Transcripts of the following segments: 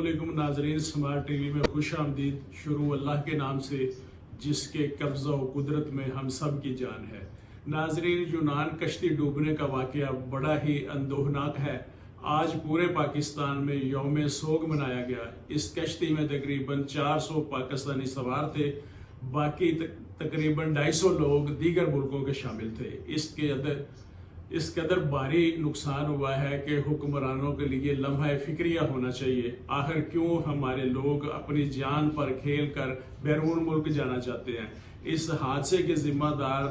अस्सलामुअलैकुम नाजरीन, smart TV में खुश आमदीद। शुरू अल्लाह के नाम से जिसके कब्ज़ा व कुदरत में हम सब की जान है। नाजरीन, यूनान कश्ती डूबने का वाक़या बड़ा ही अंदोहनाक है। आज पूरे पाकिस्तान में यौम सोग मनाया गया। इस कश्ती में तकरीबन 400 पाकिस्तानी सवार थे, बाकी तकरीबन 250 लोग दीगर मुल्कों के शामिल थे। इस कदर भारी नुकसान हुआ है कि हुक्मरानों के लिए लम्हा फिक्रिया होना चाहिए। आखिर क्यों हमारे लोग अपनी जान पर खेल कर बैरून मुल्क जाना चाहते हैं? इस हादसे के जिम्मेदार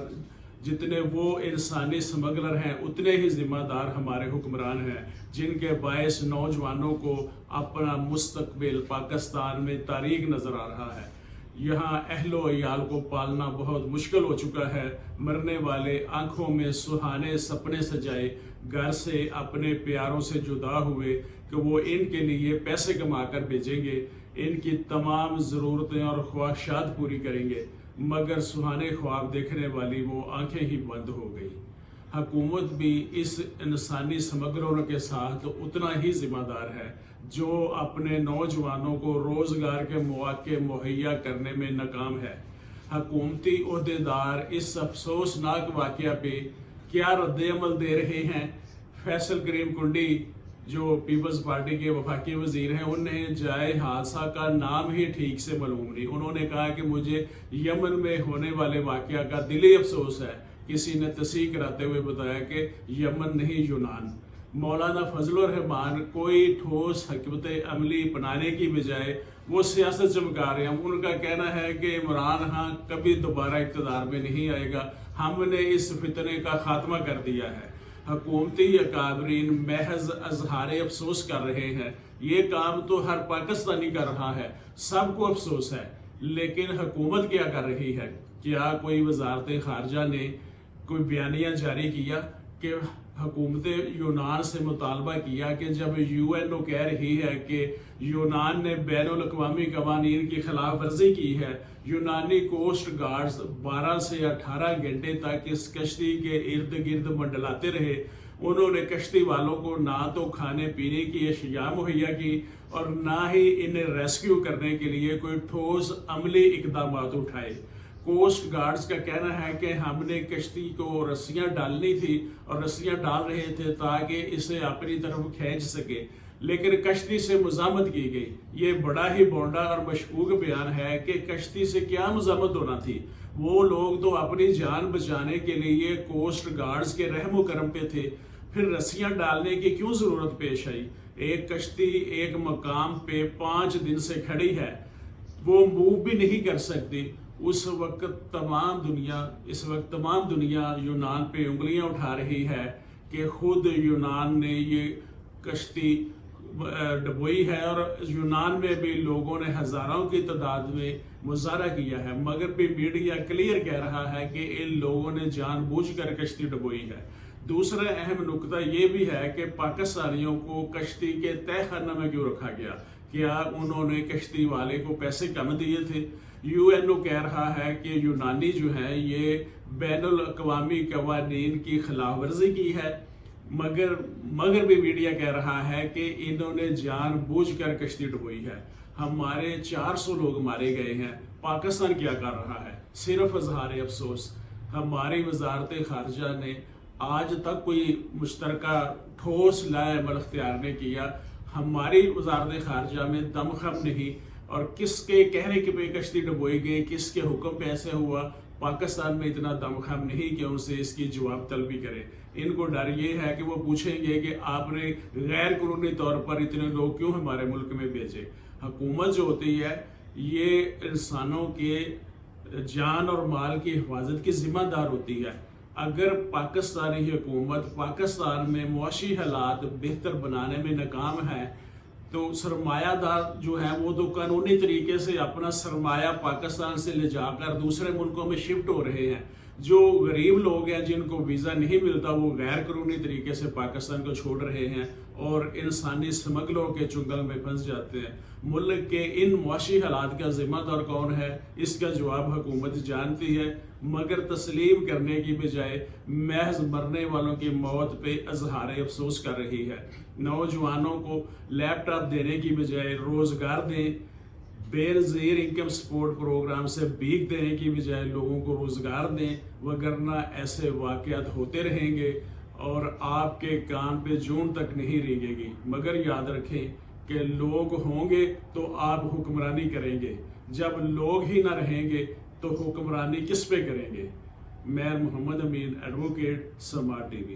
जितने वो इंसानी स्मगलर हैं, उतने ही जिम्मेदार हमारे हुक्मरान हैं, जिनके बायस नौजवानों को अपना मुस्तकबिल पाकिस्तान में तारीक नज़र आ रहा है। यहाँ अहलो अयाल को पालना बहुत मुश्किल हो चुका है। मरने वाले आंखों में सुहाने सपने सजाए, घर से अपने प्यारों से जुदा हुए कि वो इनके लिए पैसे कमा कर भेजेंगे, इनकी तमाम ज़रूरतें और ख्वाहिशात पूरी करेंगे, मगर सुहाने ख्वाब देखने वाली वो आंखें ही बंद हो गई। हुकूमत भी इस इंसानी स्मगलरों के साथ उतना ही जिम्मेदार है जो अपने नौजवानों को रोज़गार के मौके मुहैया करने में नाकाम है। हुकूमती ओहदेदार इस अफसोसनाक वाक़या पे क्या रद्द-ए-अमल दे रहे हैं? फैसल करीम कुंडी जो पीपल्स पार्टी के वफाकी वज़ीर हैं, उन्हें जाए हादसा का नाम ही ठीक से मालूम नहीं। उन्होंने कहा कि मुझे यमन में होने वाले वाक़या का दिली अफसोस है। किसी ने तस्दीक कराते हुए बताया कि यमन नहीं, यूनान। मौलाना फजलुर रहमान कोई ठोस हकमत अमली अपनाने की बजाय वो सियासत चमका रहे हैं। उनका कहना है कि इमरान खान कभी दोबारा इक़्तिदार में नहीं आएगा, हमने इस फितने का खात्मा कर दिया है। हुकूमती अकाबरीन महज अजहार अफसोस कर रहे हैं। ये काम तो हर पाकिस्तानी कर रहा है, सबको अफसोस है, लेकिन हुकूमत क्या कर रही है? क्या कोई वजारत खारजा ने कोई बयानिया जारी किया कि हुकूमत यूनान से मुतालबा किया कि जब UNO कह रही है कि यूनान ने बैनुल अक़वामी कवानीन की खिलाफ वर्जी की है, यूनानी कोस्ट गार्ड्स 12 से 18 घंटे तक इस कश्ती के इर्द गिर्द मंडलाते रहे। उन्होंने कश्ती वालों को ना तो खाने पीने की अशिया मुहैया की और ना ही इन्हें रेस्क्यू करने के लिए कोई ठोस अमली इकदाम उठाए। कोस्ट गार्ड्स का कहना है कि हमने कश्ती को रस्सियां डालनी थी और रस्सियां डाल रहे थे ताकि इसे अपनी तरफ खींच सके, लेकिन कश्ती से मुज़ामत की गई। ये बड़ा ही बोंडा और मशकूक बयान है कि कश्ती से क्या मुज़ामत होना थी। वो लोग तो अपनी जान बचाने के लिए कोस्ट गार्ड्स के रहम करम पे थे, फिर रस्सियां डालने की क्यों ज़रूरत पेश आई? एक कश्ती एक मकाम पे 5 दिन से खड़ी है, वो मूव भी नहीं कर सकती। इस वक्त तमाम दुनिया यूनान पे उंगलियां उठा रही है कि खुद यूनान ने ये कश्ती डबोई है और यूनान में भी लोगों ने हज़ारों की तादाद में मुजाहरा किया है, मगर भी मीडिया क्लियर कह रहा है कि इन लोगों ने जानबूझकर कश्ती डबोई है। दूसरा अहम नुकता ये भी है कि पाकिस्तानियों को कश्ती के तय खाना में क्यों रखा गया? क्या उन्होंने कश्ती वाले को पैसे कम दिए थे? UNO कह रहा है कि यूनानी जो है ये बैनुल अक़वामी कवानीन की खिलाफ वर्जी की है, मगर भी मीडिया कह रहा है कि इन्होंने जानबूझकर कश्ती डुबोई है। हमारे 400 लोग मारे गए हैं, पाकिस्तान क्या कर रहा है? सिर्फ इज़हार अफसोस। हमारी वजारत खारजा ने आज तक कोई मुश्तरका ठोस लाए अमल अख्तियार ने किया। हमारी वजारत खारजा में दमखम नहीं, और किसके कहने के पे कश्ती डुबोई गई, किसके हुक्म पे ऐसे हुआ? पाकिस्तान में इतना दमखम नहीं कि उनसे इसकी जवाब तलबी करे। इनको डर ये है कि वो पूछेंगे कि आपने गैर कानूनी तौर पर इतने लोग क्यों हमारे मुल्क में भेजे। हुकूमत जो होती है ये इंसानों के जान और माल की हिफाजत की जिम्मेदार होती है। अगर पाकिस्तानी हुकूमत पाकिस्तान में मुआशी हालात बेहतर बनाने में नाकाम है तो सरमायादार जो है वो तो कानूनी तरीके से अपना सरमाया पाकिस्तान से ले जाकर दूसरे मुल्कों में शिफ्ट हो रहे हैं। جو غریب لوگ ہیں جن کو ویزا نہیں ملتا وہ غیر قانونی طریقے سے پاکستان کو چھوڑ رہے ہیں اور انسانی سمگلوں کے چنگل میں پھنس جاتے ہیں۔ ملک کے ان معاشی حالات کا ذمہ دار کون ہے، اس کا جواب حکومت جانتی ہے، مگر تسلیم کرنے کی بجائے محض مرنے والوں کی موت پہ اظہار افسوس کر رہی ہے۔ نوجوانوں کو لیپ ٹاپ دینے کی بجائے روزگار دیں، بے نظیر انکم سپورٹ پروگرام سے بھیک دینے کی بجائے لوگوں کو روزگار دیں، وگرنہ ایسے واقعات ہوتے رہیں گے اور آپ کے کان پہ جون تک نہیں رینگے گی۔ مگر یاد رکھیں کہ لوگ ہوں گے تو آپ حکمرانی کریں گے، جب لوگ ہی نہ رہیں گے تو حکمرانی کس پہ کریں گے؟ میں محمد امین، ایڈوکیٹ، سماٹ ٹی وی۔